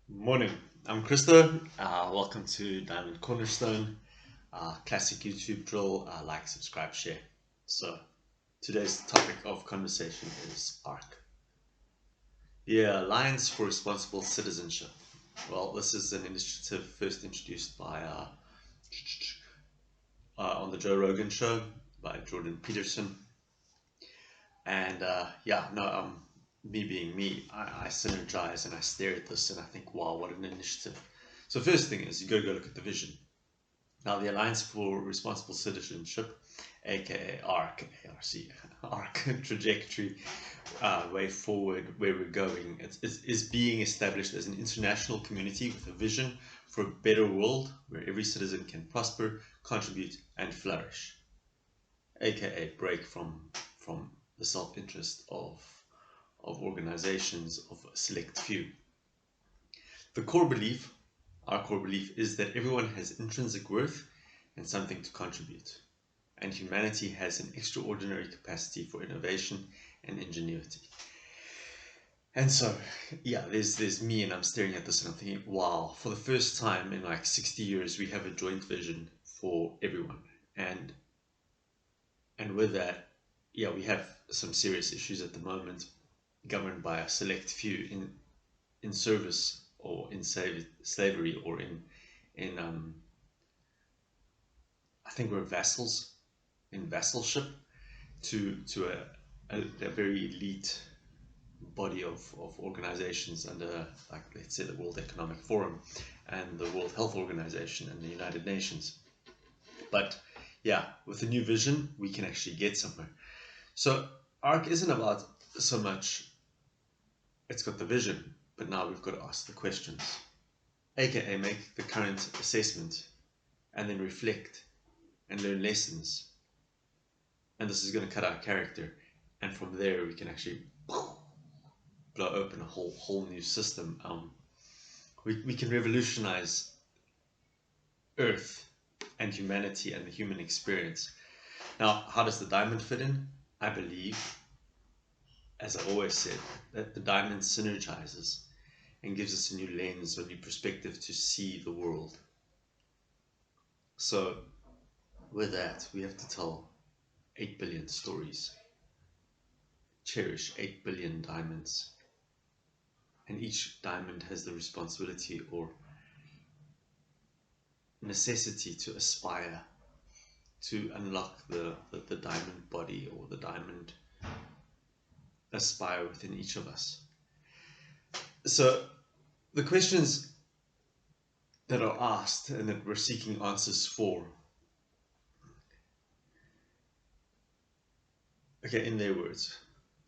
Morning, I'm Krista. Welcome to Diamond Cornerstone, classic YouTube drill, like, subscribe, share. So, today's topic of conversation is ARC, the Alliance for Responsible Citizenship. Well, this is an initiative first introduced by on the Joe Rogan Show by Jordan Petersen. And me being me, I synergize and I stare at this and I think, wow, what an initiative. So first thing is you go look at the vision. Now the Alliance for Responsible Citizenship, aka ARC, ARC trajectory, way forward, where we're going, is being established as an international community with a vision for a better world where every citizen can prosper, contribute, and flourish, aka break from the self-interest of organizations of a select few. The core belief, our core belief, is that everyone has intrinsic worth and something to contribute, and humanity has an extraordinary capacity for innovation and ingenuity. And so, yeah, there's me, and I'm staring at this and I'm thinking, wow, for the first time in like 60 years, we have a joint vision for everyone. And with that, yeah, we have some serious issues at the moment, governed by a select few in service or in slavery or in I think we're vassals, in vassalship to a very elite body of organizations under, like, let's say, the World Economic Forum and the World Health Organization and the United Nations. But yeah, with a new vision, we can actually get somewhere. So ARC isn't about so much, it's got the vision, but now we've got to ask the questions, aka make the current assessment and then reflect and learn lessons. And this is going to cut our character, and from there we can actually blow open a whole new system. We can revolutionize Earth and humanity and the human experience. Now, how does the diamond fit in? I believe, as I've always said, that the diamond synergizes and gives us a new lens, a new perspective to see the world. So with that, we have to tell 8 billion stories, cherish 8 billion diamonds, and each diamond has the responsibility or necessity to aspire to unlock the diamond body, or the diamond aspire within each of us. So the questions that are asked and that we're seeking answers for, okay, in their words,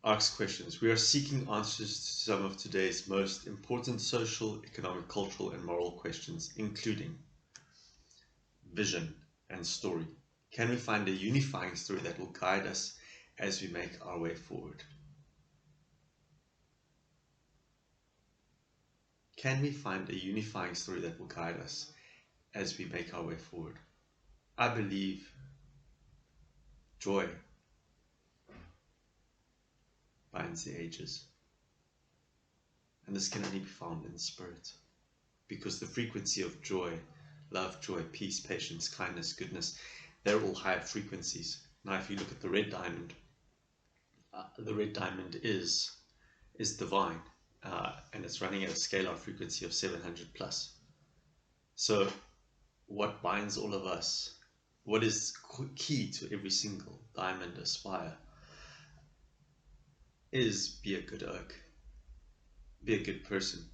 ARC's questions. We are seeking answers to some of today's most important social, economic, cultural, and moral questions, including vision and story. Can we find a unifying story that will guide us as we make our way forward? Can we find a unifying story that will guide us as we make our way forward? I believe joy binds the ages. And this can only be found in spirit, because the frequency of joy, love, joy, peace, patience, kindness, goodness, they're all higher frequencies. Now, if you look at the red diamond is divine, and it's running at a scalar frequency of 700 plus. So what binds all of us, what is key to every single diamond aspire, is be a good oak, be a good person.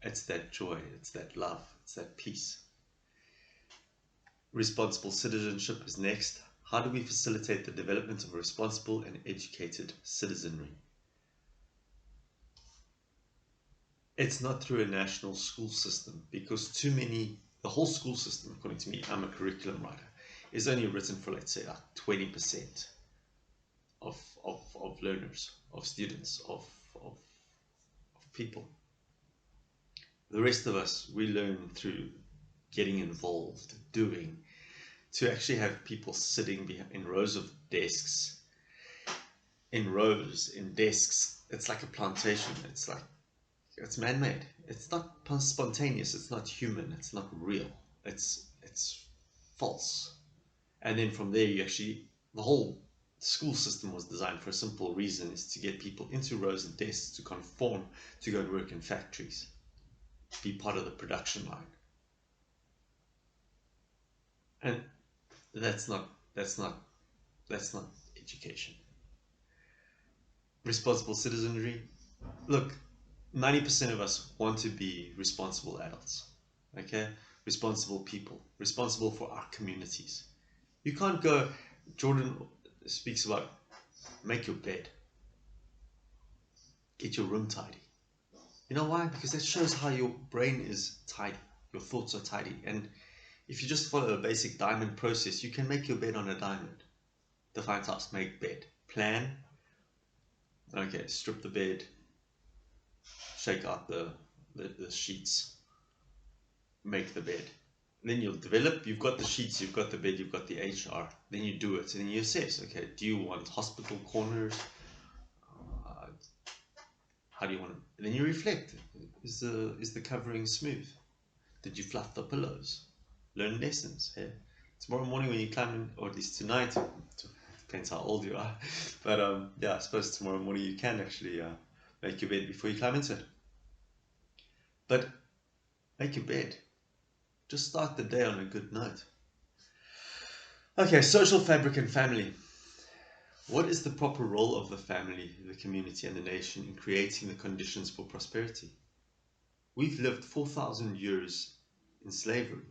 It's that joy, it's that love, it's that peace. Responsible citizenship is next. How do we facilitate the development of a responsible and educated citizenry? It's not through a national school system, because the whole school system, according to me, I'm a curriculum writer, is only written for, let's say, like 20% of learners, of students, of people. The rest of us, we learn through getting involved, doing, to actually have people sitting in rows of desks, in desks. It's like a plantation. It's like It's man-made. It's not spontaneous. It's not human. It's not real. It's false. And then from there, you actually the whole school system was designed for a simple reason: is to get people into rows and desks to conform to go and work in factories, be part of the production line. And that's not that's not that's not education. Responsible citizenry. Look, 90% of us want to be responsible adults. Okay? Responsible people, responsible for our communities. You can't go, Jordan speaks about make your bed, get your room tidy. You know why? Because that shows how your brain is tidy, your thoughts are tidy. And if you just follow a basic diamond process, you can make your bed on a diamond. Define task, make bed, plan. Okay, strip the bed, shake out the sheets, make the bed. Then you'll develop, you've got the sheets, you've got the bed, you've got the HR. Then you do it, and then you assess, okay, do you want hospital corners? How do you want it? And then you reflect. Is the covering smooth? Did you fluff the pillows? Learn lessons. Yeah? Tomorrow morning when you climb in, or at least tonight, depends how old you are. But yeah, I suppose tomorrow morning you can actually make your bed before you climb into it. But make your bed. Just start the day on a good note. Okay, social fabric and family. What is the proper role of the family, the community, and the nation in creating the conditions for prosperity? We've lived 4,000 years in slavery.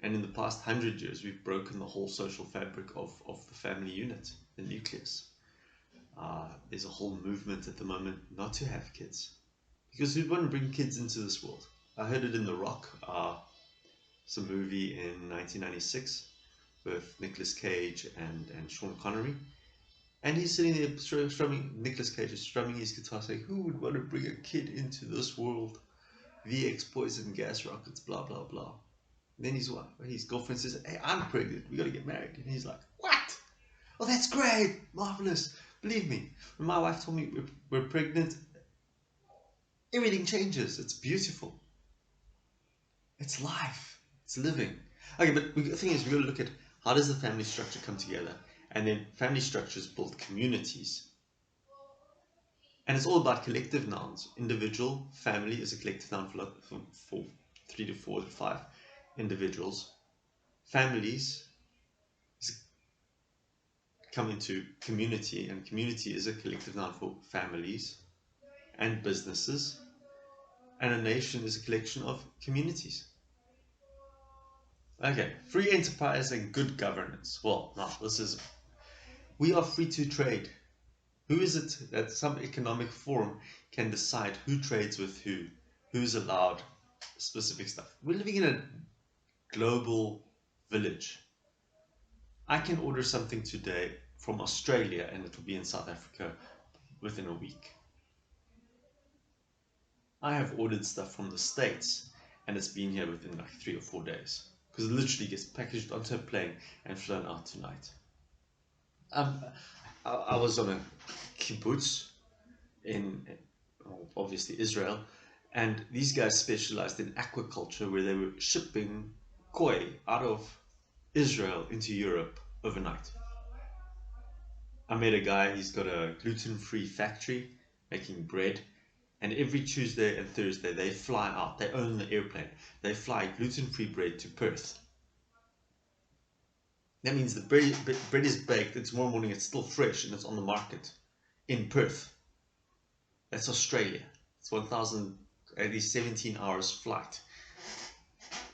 And in the past 100 years, we've broken the whole social fabric of the family unit, the nucleus. There's a whole movement at the moment not to have kids. Because we want to bring kids into this world. I heard it in The Rock, some movie in 1996 with Nicolas Cage and Sean Connery. And he's sitting there strumming, Nicolas Cage is strumming his guitar saying, who would want to bring a kid into this world? VX, poison, gas rockets, blah, blah, blah. And then his girlfriend says, hey, I'm pregnant, we got to get married. And he's like, what? Oh, that's great, marvelous. Believe me, when my wife told me we're pregnant, everything changes. It's beautiful. It's life. It's living. Okay, but the thing is, we've got to look at how does the family structure come together? And then family structures build communities. And it's all about collective nouns. Individual, family is a collective noun for 3 to 4 to 5 individuals. Families come into community, and community is a collective noun for families and businesses. And a nation is a collection of communities. Okay, free enterprise and good governance. Well, now we are free to trade. Who is it that some economic forum can decide who trades with who's allowed specific stuff? We're living in a global village. I can order something today from Australia and it will be in South Africa within a week. I have ordered stuff from the States and it's been here within like 3 or 4 days because it literally gets packaged onto a plane and flown out tonight. I was on a kibbutz in obviously Israel, and these guys specialized in aquaculture where they were shipping koi out of Israel into Europe overnight. I met a guy, he's got a gluten-free factory making bread, and every Tuesday and Thursday they fly out, they own the airplane, they fly gluten-free bread to Perth. That means the bread is baked, and tomorrow morning it's still fresh and it's on the market in Perth. That's Australia. It's 17 hours flight.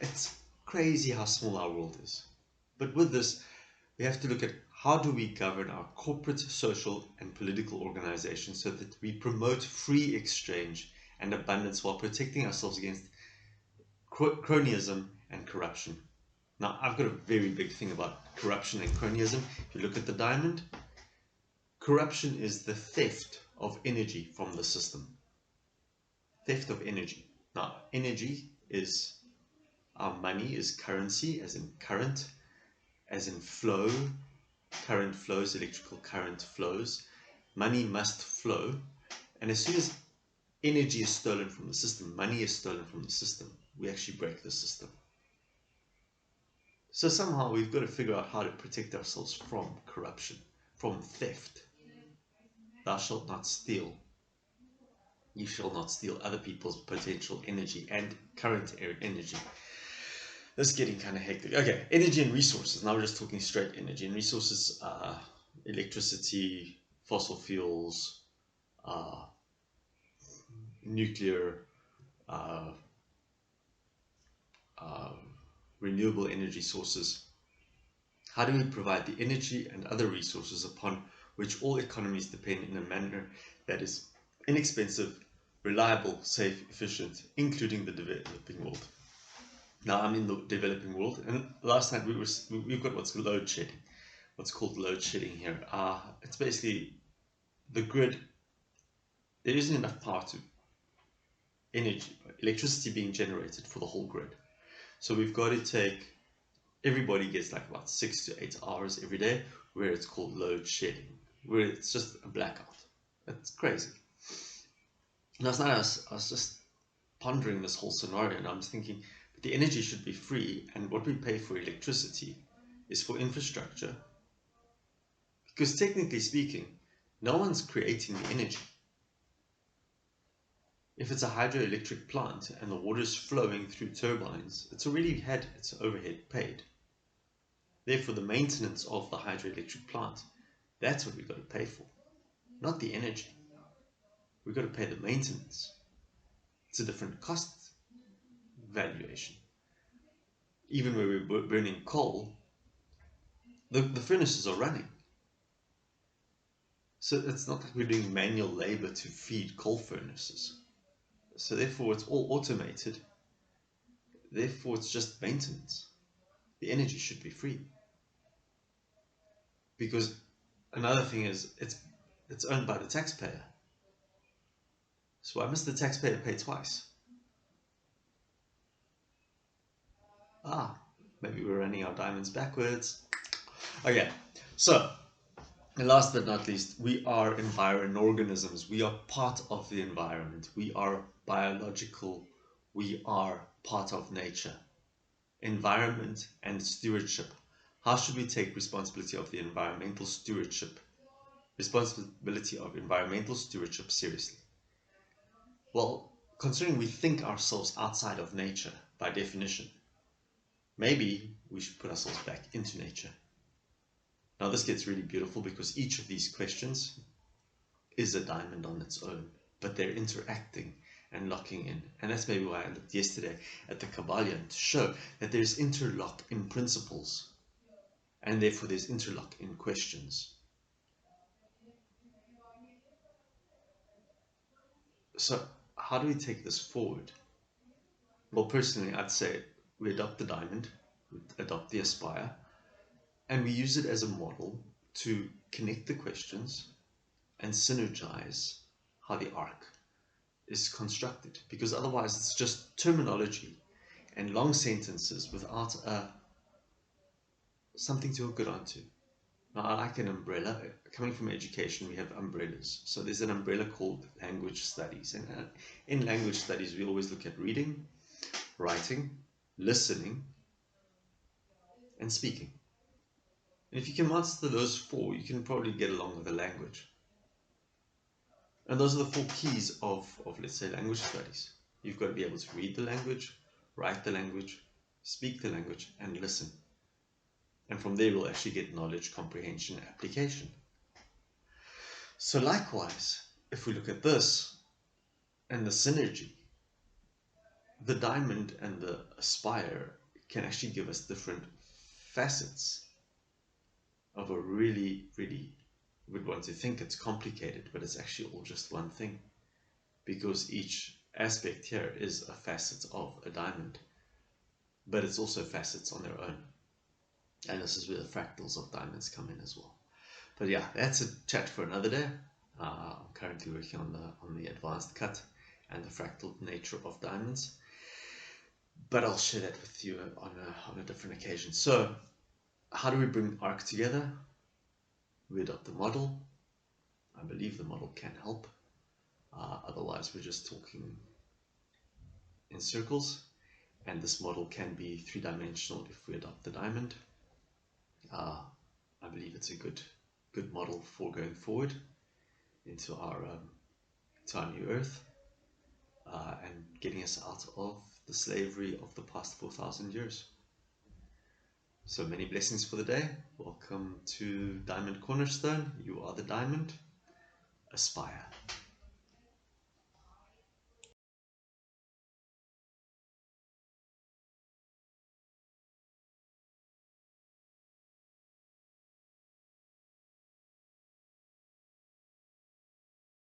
It's crazy how small our world is. But with this, we have to look at how do we govern our corporate, social, and political organizations so that we promote free exchange and abundance while protecting ourselves against cronyism and corruption. Now, I've got a very big thing about corruption and cronyism. If you look at the diamond, corruption is the theft of energy from the system. Theft of energy. Now, energy is, our money is currency, as in current, as in flow. Current flows, electrical current flows. Money must flow. And as soon as energy is stolen from the system, money is stolen from the system, we actually break the system. So somehow we've got to figure out how to protect ourselves from corruption, from theft. Thou shalt not steal. You shall not steal other people's potential energy and current energy. This is getting kind of hectic. Okay, energy and resources. Now we're just talking straight energy and resources. Electricity, fossil fuels, nuclear, uh, renewable energy sources. How do we provide the energy and other resources upon which all economies depend in a manner that is inexpensive, reliable, safe, efficient, including the developing world? Now I'm in the developing world, and last night we've got what's called load shedding. What's called load shedding here. It's basically the grid. There isn't enough power to energy, electricity being generated for the whole grid. So we've got to take, everybody gets like about 6 to 8 hours every day, where it's called load shedding, where it's just a blackout. It's crazy. Last night I was just pondering this whole scenario, and I was thinking, but the energy should be free, and what we pay for electricity is for infrastructure, because technically speaking, no one's creating the energy. If it's a hydroelectric plant and the water is flowing through turbines, it's already had its overhead paid. Therefore, the maintenance of the hydroelectric plant, that's what we've got to pay for, not the energy. We've got to pay the maintenance. It's a different cost valuation. Even where we're burning coal, the furnaces are running. So it's not like we're doing manual labor to feed coal furnaces. So therefore, it's all automated. Therefore, it's just maintenance. The energy should be free. Because another thing is, it's owned by the taxpayer. So why must the taxpayer pay twice? Maybe we're running our diamonds backwards. Okay, so, and last but not least, we are organisms. We are part of the environment. We are biological. We are part of nature. Environment and stewardship. How should we take responsibility of the environmental stewardship? Responsibility of environmental stewardship seriously? Well, considering we think ourselves outside of nature by definition, maybe we should put ourselves back into nature. Now this gets really beautiful because each of these questions is a diamond on its own, but they're interacting and locking in. And that's maybe why I looked yesterday at the Kabbalion to show that there's interlock in principles, and therefore there's interlock in questions. So how do we take this forward? Well, personally, I'd say we adopt the diamond, we adopt the aspire, and we use it as a model to connect the questions and synergize how the arc is constructed, because otherwise it's just terminology and long sentences without something to hook it onto. Now, I like an umbrella. Coming from education, we have umbrellas. So there's an umbrella called language studies, and in language studies we always look at reading, writing, listening, and speaking. And if you can master those four, you can probably get along with the language. And those are the four keys of let's say, language studies. You've got to be able to read the language, write the language, speak the language, and listen. And from there, we'll actually get knowledge, comprehension, application. So likewise, if we look at this and the synergy, the diamond and the aspire can actually give us different facets of a really, really, would want to think it's complicated, but it's actually all just one thing, because each aspect here is a facet of a diamond, but it's also facets on their own. And this is where the fractals of diamonds come in as well. But yeah, that's a chat for another day. I'm currently working on the advanced cut and the fractal nature of diamonds, but I'll share that with you on a different occasion. So how do we bring ARC together? We adopt the model. I believe the model can help. Otherwise, we're just talking in circles. And this model can be three-dimensional if we adopt the diamond. I believe it's a good model for going forward into our new earth, and getting us out of the slavery of the past 4,000 years. So many blessings for the day. Welcome to Diamond Cornerstone. You are the diamond. Aspire.